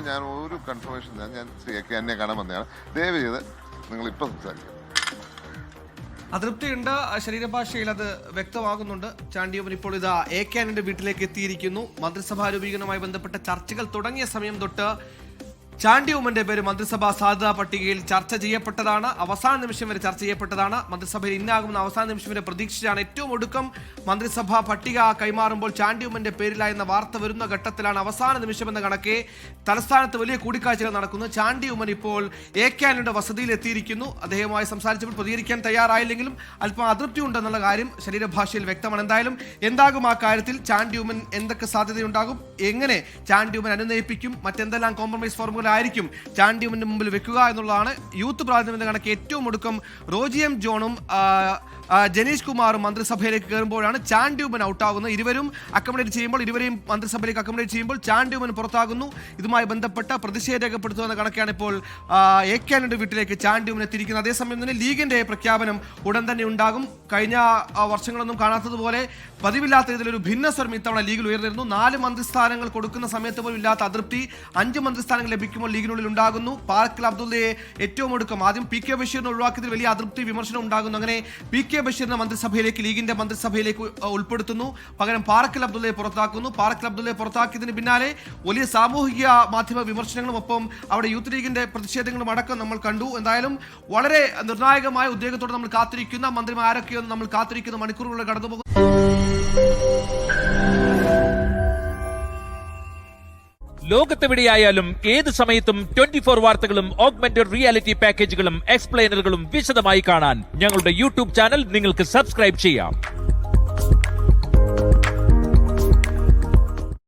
ഞാൻ ഒരു കൺഫർമേഷൻ ഞാൻ ശ്രീയൊക്കെ എന്നെ കാണാൻ വന്നതാണ്. ദയവ് ചെയ്ത് നിങ്ങൾ ഇപ്പം സംസാരിക്കും. അതൃപ്തിയുണ്ട്, ശരീരഭാഷയിൽ അത് വ്യക്തമാകുന്നുണ്ട്. ചാണ്ടിയുമ്മൻ ഇപ്പോൾ ഇതാ AK ആന്റണിയുടെ വീട്ടിലേക്ക് എത്തിയിരിക്കുന്നു. മന്ത്രിസഭാ രൂപീകരണവുമായി ബന്ധപ്പെട്ട ചർച്ചകൾ തുടങ്ങിയ സമയം തൊട്ട് ചാണ്ടിയുമ്മന്റെ പേര് മന്ത്രിസഭാ സാധ്യതാ പട്ടികയിൽ ചർച്ച ചെയ്യപ്പെട്ടതാണ്. അവസാന നിമിഷം വരെ ചർച്ച ചെയ്യപ്പെട്ടതാണ്. മന്ത്രിസഭയിൽ ഇന്നാകുന്ന അവസാന നിമിഷം വരെ പ്രതീക്ഷിച്ചാണ്. ഏറ്റവും ഒടുക്കം മന്ത്രിസഭാ പട്ടിക കൈമാറുമ്പോൾ ചാണ്ടിയുമ്മന്റെ പേരിലായെന്ന വാർത്ത വരുന്ന ഘട്ടത്തിലാണ് അവസാന നിമിഷം എന്ന കണക്കെ തലസ്ഥാനത്ത് വലിയ കൂടിക്കാഴ്ചകൾ നടക്കുന്നു. ചാണ്ടിയുമ്മൻ ഇപ്പോൾ AK ആന്റണിയുടെ വസതിയിൽ എത്തിയിരിക്കുന്നു. അദ്ദേഹവുമായി സംസാരിച്ചപ്പോൾ പ്രതികരിക്കാൻ തയ്യാറായില്ലെങ്കിലും അല്പം അതൃപ്തി ഉണ്ടെന്നുള്ള കാര്യം ശരീരഭാഷയിൽ വ്യക്തമാണ്. എന്താകും ആ കാര്യത്തിൽ ചാണ്ടിയുമ്മൻ എന്തൊക്കെ സാധ്യതയുണ്ടാകും, എങ്ങനെ ചാണ്ടിയുമ്മൻ അനുനയിപ്പിക്കും, മറ്റെന്തെല്ലാം കോംപ്രമൈസ് ഫോർമുല ആയിരിക്കും ചാണ്ടിയുമ്മന്റെ മുമ്പിൽ വെക്കുക എന്നുള്ളതാണ്. യൂത്ത് പ്രാതിനിധ്യം കണക്ക് ഏറ്റവും ഒടുക്കം റോജി M ജോണും ജനീഷ് കുമാറും മന്ത്രിസഭയിലേക്ക് കയറുമ്പോഴാണ് ചാണ്ടിയുമ്മൻ ഔട്ടാകുന്നത്. ഇരുവരും അക്കോമഡേറ്റ് ചെയ്യുമ്പോൾ, ഇരുവരെയും മന്ത്രിസഭയിലേക്ക് അക്കോമഡേറ്റ് ചെയ്യുമ്പോൾ ചാണ്ടിയുമ്മൻ പുറത്താകുന്നു. ഇതുമായി ബന്ധപ്പെട്ട പ്രതിഷേധം രേഖപ്പെടുത്തുന്ന കണക്കാണ് ഇപ്പോൾ AK ആന്റണിയുടെ വീട്ടിലേക്ക് ചാണ്ടിയുമ്മൻ എത്തിയിരിക്കുന്നത്. അതേസമയം തന്നെ ലീഗിന്റെ പ്രഖ്യാപനം ഉടൻ തന്നെ ഉണ്ടാകും. കഴിഞ്ഞ വർഷങ്ങളൊന്നും കാണാത്തതുപോലെ പതിവില്ലാത്ത ഇതിലൊരു ഭിന്നസ്വരം ഇത്തവണ ലീഗിൽ ഉയർന്നിരുന്നു. 4 മന്ത്രിസ്ഥാനങ്ങൾ കൊടുക്കുന്ന സമയത്ത് പോലും ഇല്ലാത്ത അതൃപ്തി 5 മന്ത്രിസ്ഥാനങ്ങൾ ലഭിക്കുമ്പോൾ ലീഗിനുള്ളിൽ ഉണ്ടാകുന്നു. പാർക്കിൽ അബ്ദുള്ളയെ ഏറ്റവും ഒടുക്കം ആദ്യം PK ബഷീറിനെ ഒഴിവാക്കിയതിൽ വലിയ അതൃപ്തി വിമർശനം ഉണ്ടാകുന്നു. അങ്ങനെ PK ബഷീറിനെ മന്ത്രിസഭയിലേക്ക്, ലീഗിന്റെ മന്ത്രിസഭയിലേക്ക് ഉൾപ്പെടുത്തുന്നു. പകരം പാർക്കിൽ അബ്ദുള്ളയെ പുറത്താക്കുന്നു. പാർക്കിൽ അബ്ദുള്ളയെ പുറത്താക്കിയതിന് പിന്നാലെ വലിയ സാമൂഹിക മാധ്യമ വിമർശനങ്ങളും ഒപ്പം അവിടെ യൂത്ത് ലീഗിന്റെ പ്രതിഷേധങ്ങളും അടക്കം നമ്മൾ കണ്ടു. എന്തായാലും വളരെ നിർണായകമായ ഉദ്യോഗത്തോടെ നമ്മൾ കാത്തിരിക്കുന്ന മന്ത്രിമാർ ആരൊക്കെയെന്ന് നമ്മൾ കാത്തിരിക്കുന്ന മണിക്കൂറുകളിൽ കടന്നുപോകും. ലോകത്തെവിടെയായാലും ഏത് സമയത്തും 24 വാർത്തകളും ഓഗ്മെന്റഡ് റിയാലിറ്റി പാക്കേജുകളും എക്സ്പ്ലെയിനറുകളും വിശദമായി കാണാൻ ഞങ്ങളുടെ YouTube ചാനൽ നിങ്ങൾക്ക് സബ്സ്ക്രൈബ് ചെയ്യാം.